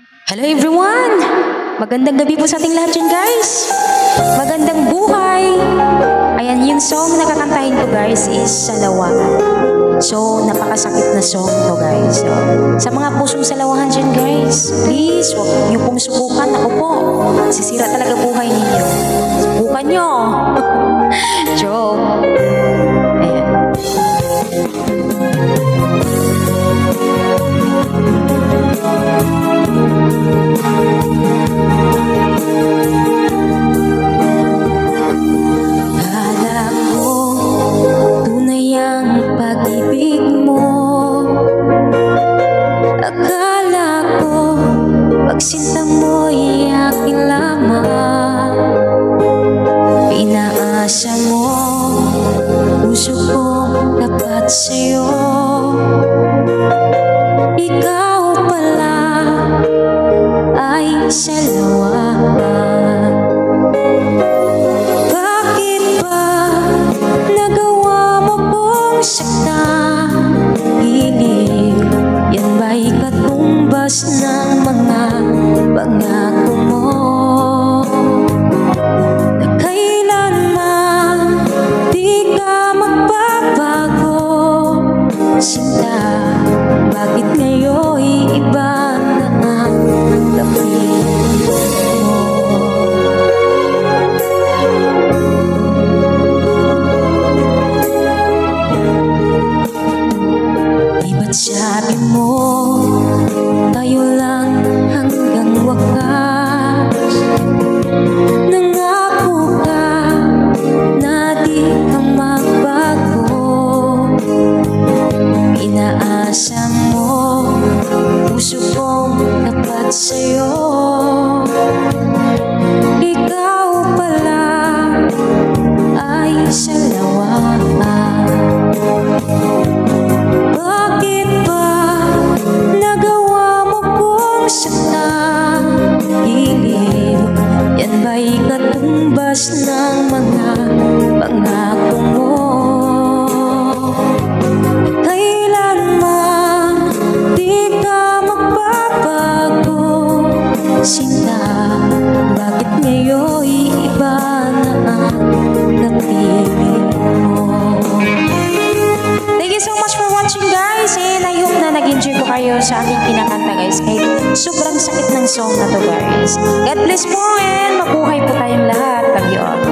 Hello everyone! Magandang gabi po sa ating lahat dyan guys! Magandang buhay! Ayan, yung song na kakantahin ko guys is Salawa. So, napakasakit na song to guys. So, sa mga pusong salawahan dyan guys, please, huwag niyo pong subukan. Ako po, sisira talaga buhay ninyo. Subukan nyo! Joke! Ayan. Akala ko tunay ang pag-ibig mo. Akala ko pagsinta mo'y aking lamang. Pinaasa mo puso ko tapat sa'yo. Ikaw pala ay salawa. Bakit ba nagawa mo pong saktan? Hilig, yan ba'y katumbas ng mga pangako mo? Na kailanman di ka magbabago. Sinta, bakit ngayon'y iba na ang dating mo? Di ba't sabi mo tayo lang hanggang wakas? Nangako ka na di ka magbago. Inaasa mo puso kong tapat sa'yo. Ikaw pala ay salawa. Bakit ba nagawa mo pong saktan? Hilig, yan ba'y katumbas ng mga pangako mo? Kailanman di ka magbabago. Sinta, bakit ngayon'y iba na ang napili mo? Thank you so much for watching guys, and I hope na nag-enjoy po kayo sa aking kinakanta guys. Kahit sobrang sakit ng song na to guys. God bless po and mabuhay po tayong lahat. Love you all.